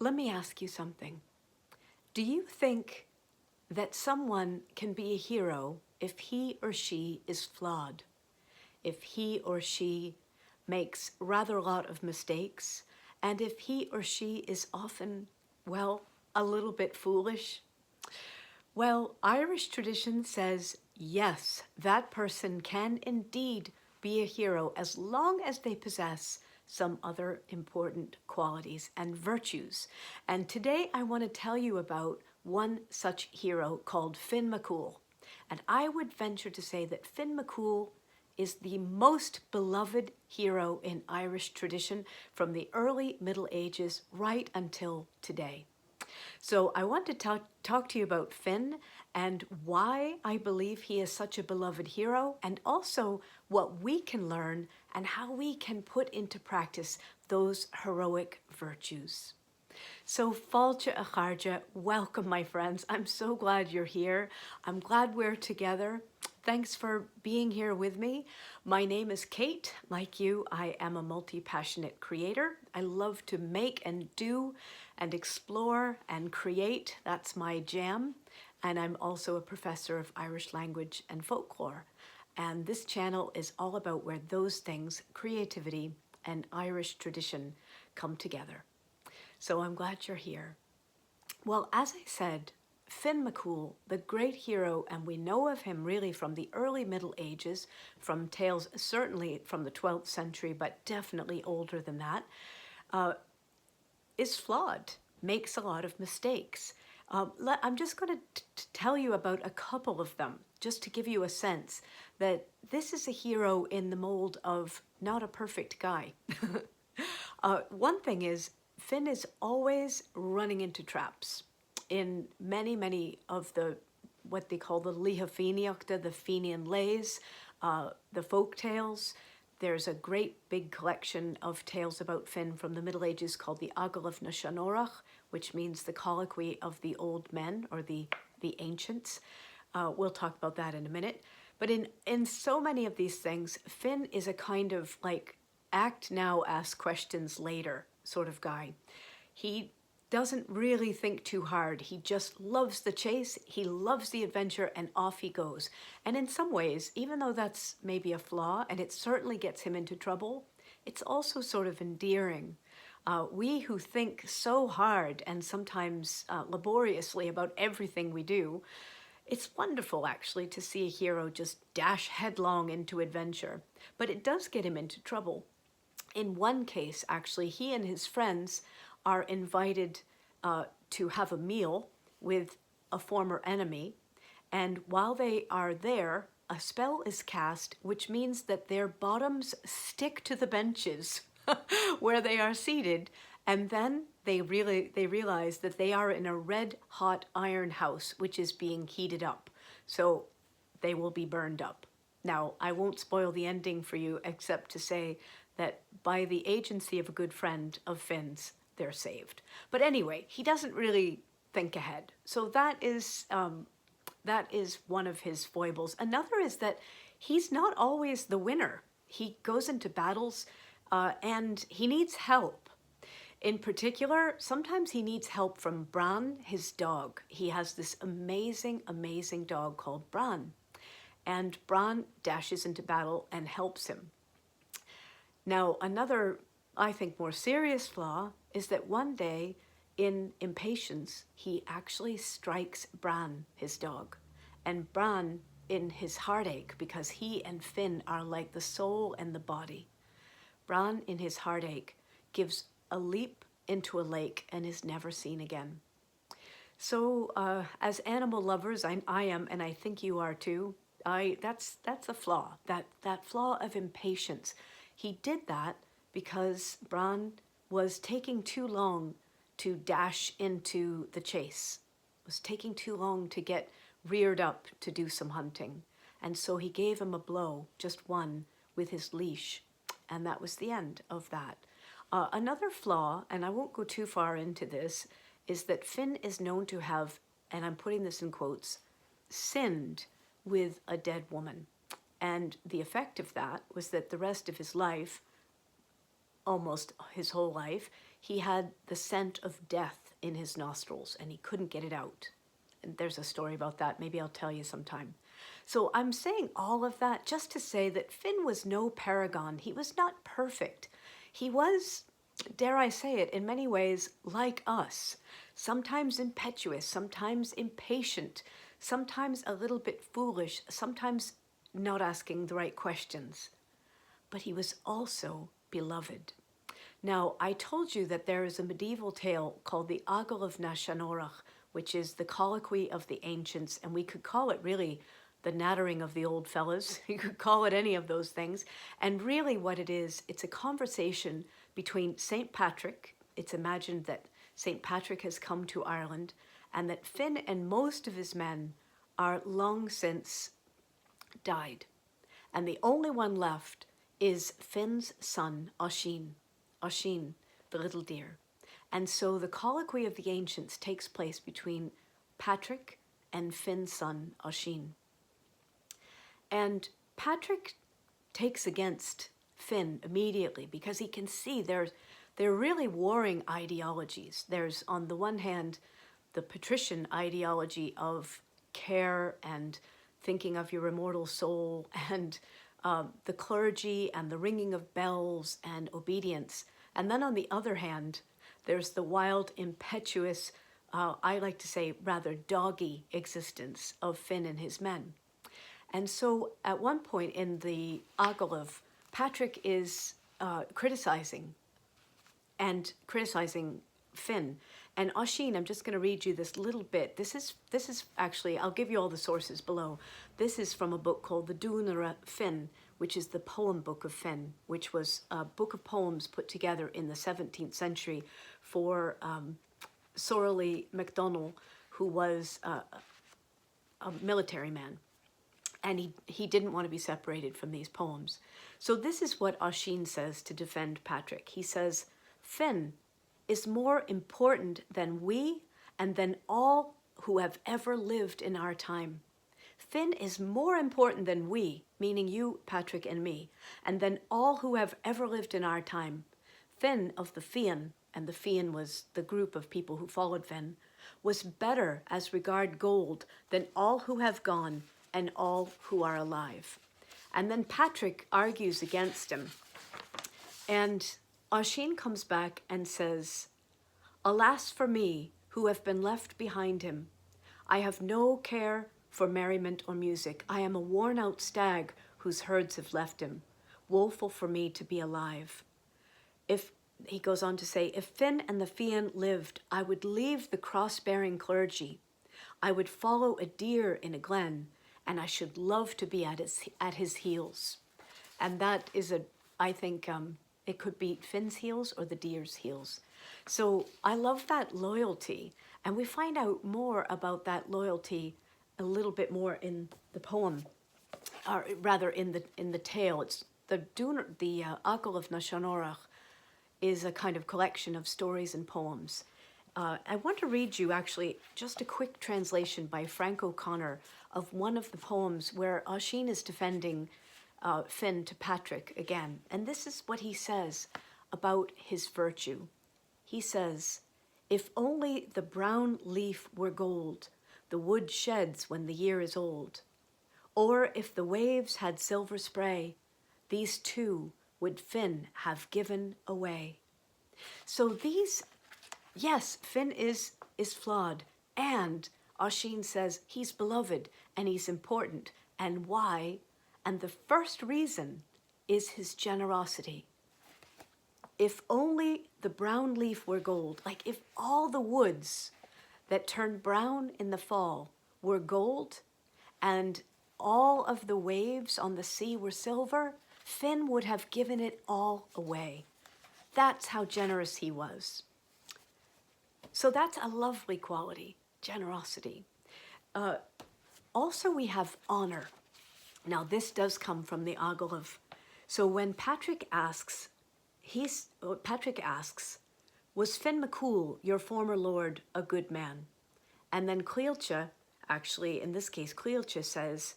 Let me ask you something. Do you think that someone can be a hero if he or she is flawed? If he or she makes rather a lot of mistakes, and if he or she is often, well, a little bit foolish? Well, Irish tradition says yes, that person can indeed be a hero as long as they possess some other important qualities and virtues. And today I want to tell you about one such hero called Fionn Mac Cumhaill. And I would venture to say that Fionn Mac Cumhaill is the most beloved hero in Irish tradition from the early Middle Ages right until today. So I want to talk to you about Fionn and why I believe he is such a beloved hero, and also what we can learn and how we can put into practice those heroic virtues. So Fáilte a Chairde, welcome my friends. I'm so glad you're here. I'm glad we're together. Thanks for being here with me. My name is Kate. Like you, I am a multi-passionate creator. I love to make and do and explore and create. That's my jam. And I'm also a professor of Irish language and folklore. And this channel is all about where those things, creativity and Irish tradition, come together. So I'm glad you're here. Well, as I said, Fionn Mac Cumhaill, the great hero, and we know of him really from the early Middle Ages, from tales certainly from the 12th century, but definitely older than that, is flawed, makes a lot of mistakes. I'm just going to tell you about a couple of them, just to give you a sense that this is a hero in the mold of not a perfect guy. One thing is, Fionn is always running into traps. In many of the, what they call the Líocha Fíneachta, the Fenian lays, the folk tales. There's a great big collection of tales about Fionn from the Middle Ages called the Agallamh na Senorach, which means the Colloquy of the old men, or the ancients. We'll talk about that in a minute. But in so many of these things, Fionn is a kind of like act now, ask questions later sort of guy. He doesn't really think too hard. He just loves the chase, he loves the adventure, and off he goes. And in some ways, even though that's maybe a flaw, and it certainly gets him into trouble, it's also sort of endearing. We who think so hard and sometimes laboriously about everything we do, it's wonderful actually to see a hero just dash headlong into adventure. But it does get him into trouble. In one case, actually, he and his friends are invited to have a meal with a former enemy, and while they are there, a spell is cast, which means that their bottoms stick to the benches where they are seated, and then they realize that they are in a red-hot iron house, which is being heated up, so they will be burned up. Now, I won't spoil the ending for you, except to say that by the agency of a good friend of Finn's, they're saved. But anyway, he doesn't really think ahead. So that is one of his foibles. Another is that he's not always the winner. He goes into battles and he needs help. In particular, sometimes he needs help from Bran, his dog. He has this amazing dog called Bran. And Bran dashes into battle and helps him. Now, another, I think, more serious flaw is that one day, in impatience, he actually strikes Bran, his dog. And Bran, in his heartache, because he and Fionn are like the soul and the body, Bran, in his heartache, gives a leap into a lake and is never seen again. So, as animal lovers, I am, and I think you are too, that's a flaw, that flaw of impatience. He did that because Bran was taking too long to dash into the chase. It was taking too long to get reared up to do some hunting. And so he gave him a blow, just one, with his leash. And that was the end of that. Another flaw, and I won't go too far into this, is that Fionn is known to have, and I'm putting this in quotes, sinned with a dead woman. And the effect of that was that the rest of his life, almost his whole life, he had the scent of death in his nostrils and he couldn't get it out. And there's a story about that. Maybe I'll tell you sometime. So I'm saying all of that just to say that Fionn was no paragon. He was not perfect. He was, dare I say it, in many ways like us. Sometimes impetuous, sometimes impatient, sometimes a little bit foolish, sometimes not asking the right questions. But he was also beloved. Now, I told you that there is a medieval tale called the Agallamh na Senorach, which is the Colloquy of the ancients, and we could call it really the nattering of the old fellas. You could call it any of those things. And really what it is, it's a conversation between St. Patrick. It's imagined that St. Patrick has come to Ireland and that Fionn and most of his men are long since died. And the only one left is Finn's son, Oisin, the little deer. And so the colloquy of the ancients takes place between Patrick and Finn's son, Oisin. And Patrick takes against Fionn immediately because he can see they're really warring ideologies. There's, on the one hand, the patrician ideology of care and thinking of your immortal soul, and the clergy and the ringing of bells and obedience. And then on the other hand, there's the wild, impetuous, I like to say rather doggy existence of Fionn and his men. And so at one point in the Agallamh, Patrick is criticizing Fionn. And Oisin, I'm just going to read you this little bit. This is actually, I'll give you all the sources below. This is from a book called the Duanaire, which is the poem book of Fionn, which was a book of poems put together in the 17th century for Sorley MacDonald, who was a military man. And he didn't want to be separated from these poems. So this is what Oisin says to defend Patrick. He says, Fionn is more important than we and than all who have ever lived in our time. Fionn is more important than we, meaning you, Patrick, and me, and than all who have ever lived in our time. Fionn of the Fionn, and the Fionn was the group of people who followed Fionn, was better as regard gold than all who have gone and all who are alive. And then Patrick argues against him. And Oisin comes back and says, Alas for me, who have been left behind him. I have no care for merriment or music. I am a worn-out stag whose herds have left him. Woeful for me to be alive. He goes on to say, if Fionn and the Fionn lived, I would leave the cross-bearing clergy. I would follow a deer in a glen, and I should love to be at his heels. And that is I think it could be Finn's heels or the deer's heels. So I love that loyalty. And we find out more about that loyalty a little bit more in the poem, or rather in the tale. It's the Agallamh na Senorach is a kind of collection of stories and poems. I want to read you actually just a quick translation by Frank O'Connor of one of the poems where Oisin is defending Fionn to Patrick again. And this is what he says about his virtue. He says, if only the brown leaf were gold, the wood sheds when the year is old. Or if the waves had silver spray, these two would Fionn have given away. So these, yes, Fionn is flawed, and Oisin says he's beloved and he's important. And why? And the first reason is his generosity. If only the brown leaf were gold, like if all the woods that turn brown in the fall were gold and all of the waves on the sea were silver, Fionn would have given it all away. That's how generous he was. So that's a lovely quality, generosity. Also, we have honor. Now, this does come from the Agallamh. So when Patrick asks, was Fionn Mac Cumhaill, your former lord, a good man? And then Caoilte, actually, in this case, Caoilte says,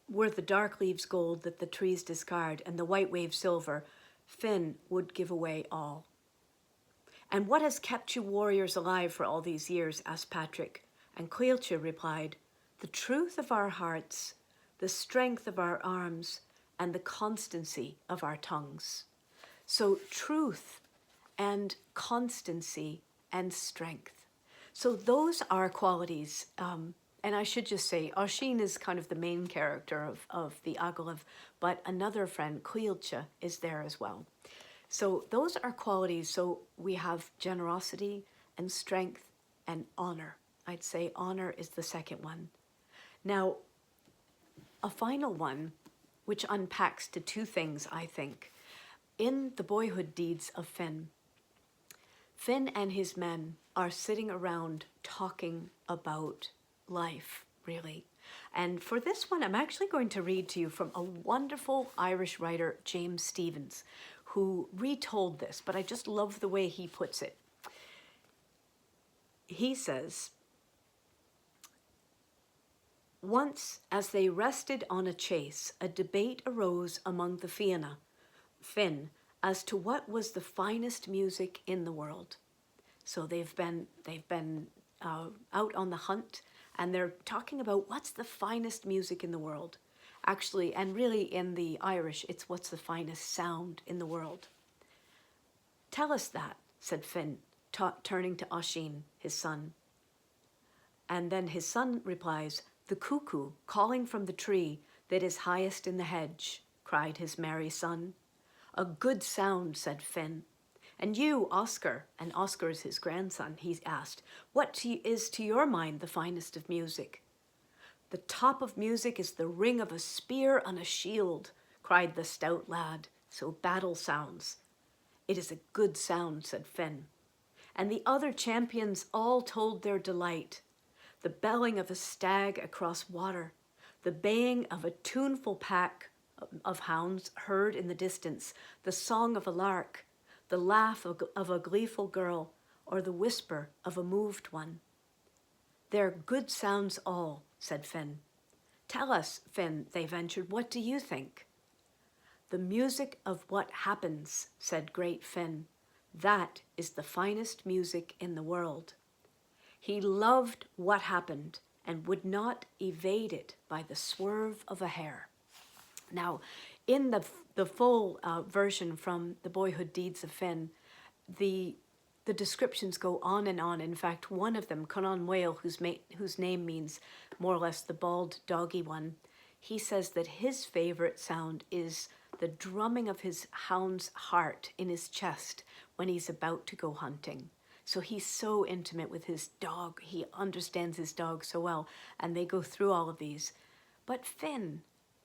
were the dark leaves gold that the trees discard and the white waves silver, Fionn would give away all. "And what has kept you warriors alive for all these years?" asked Patrick. And Colloquy replied, "The truth of our hearts, the strength of our arms, and the constancy of our tongues." So truth and constancy and strength. So those are qualities. And I should just say, Oisin is kind of the main character of the Agallamh, but another friend, Colloquy, is there as well. So those are qualities. So we have generosity and strength and honor. I'd say honor is the second one. Now, a final one, which unpacks to two things, I think. In the boyhood deeds of Fionn, Fionn and his men are sitting around talking about life, really. And for this one, I'm actually going to read to you from a wonderful Irish writer, James Stephens, who retold this, but I just love the way he puts it. He says, "Once, as they rested on a chase, a debate arose among the Fionn as to what was the finest music in the world." So they've been out on the hunt, and they're talking about what's the finest music in the world. Actually, and really in the Irish, it's what's the finest sound in the world. "Tell us that," said Fionn, turning to Oisin, his son. And then his son replies, "The cuckoo calling from the tree that is highest in the hedge," cried his merry son. "A good sound," said Fionn. "And you, Oscar," and Oscar is his grandson, he asked, "what is to your mind the finest of music?" "The top of music is the ring of a spear on a shield," cried the stout lad. "So battle sounds." "It is a good sound," said Fionn. And the other champions all told their delight. The belling of a stag across water, the baying of a tuneful pack of hounds heard in the distance, the song of a lark, the laugh of a gleeful girl, or the whisper of a moved one. "They're good sounds all," said Fionn. "Tell us, Fionn," they ventured, "what do you think?" "The music of what happens," said great Fionn. "That is the finest music in the world." He loved what happened and would not evade it by the swerve of a hair. Now, in the full version from the Boyhood Deeds of Fionn, the descriptions go on and on. In fact, one of them, Cumhaill, whose name means more or less the bald doggy one, he says that his favorite sound is the drumming of his hound's heart in his chest when he's about to go hunting. So he's so intimate with his dog. He understands his dog so well, and they go through all of these. But Fionn,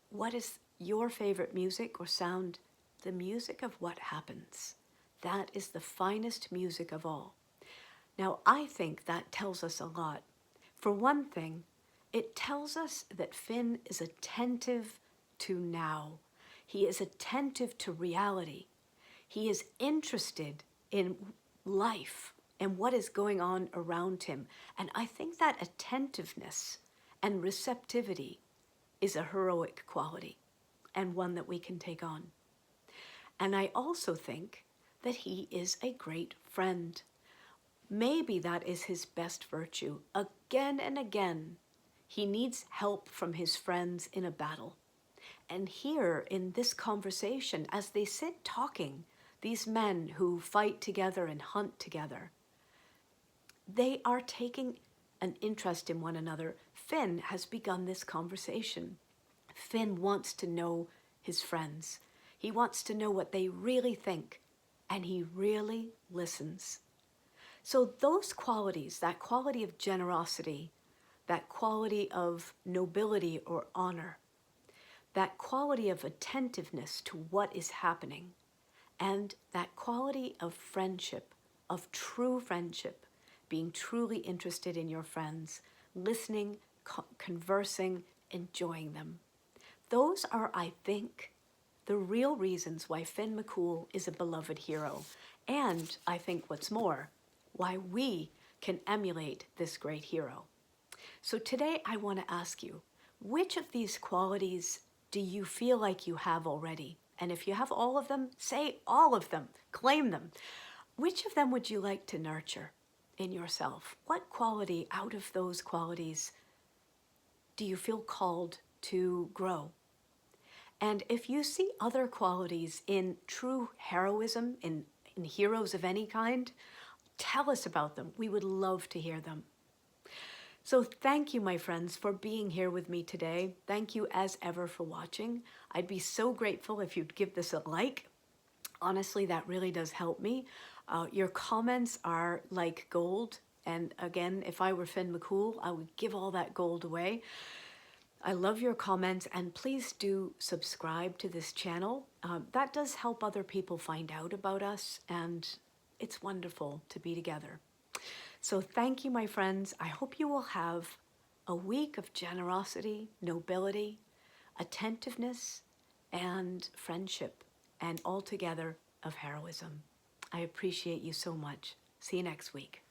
what is your favorite music or sound? The music of what happens. That is the finest music of all. Now, I think that tells us a lot. For one thing, it tells us that Fionn is attentive to now. He is attentive to reality. He is interested in life and what is going on around him. And I think that attentiveness and receptivity is a heroic quality and one that we can take on. And I also think that he is a great friend. Maybe that is his best virtue. Again and again, he needs help from his friends in a battle. And here in this conversation, as they sit talking, these men who fight together and hunt together, they are taking an interest in one another. Fionn has begun this conversation. Fionn wants to know his friends. He wants to know what they really think, and he really listens. So those qualities, that quality of generosity, that quality of nobility or honor, that quality of attentiveness to what is happening, and that quality of friendship, of true friendship, being truly interested in your friends, listening, conversing, enjoying them. Those are, I think, the real reasons why Fionn Mac Cumhaill is a beloved hero. And I think what's more, why we can emulate this great hero. So today I want to ask you, which of these qualities do you feel like you have already And if you have all of them, say all of them, claim them. Which of them would you like to nurture in yourself? What quality out of those qualities do you feel called to grow? And if you see other qualities in true heroism, in heroes of any kind, tell us about them. We would love to hear them. So thank you, my friends, for being here with me today. Thank you as ever for watching. I'd be so grateful if you'd give this a like. Honestly, that really does help me. Your comments are like gold. And again, if I were Fionn Mac Cumhaill, I would give all that gold away. I love your comments, and please do subscribe to this channel. That does help other people find out about us, and it's wonderful to be together. So thank you, my friends. I hope you will have a week of generosity, nobility, attentiveness, and friendship, and altogether of heroism. I appreciate you so much. See you next week.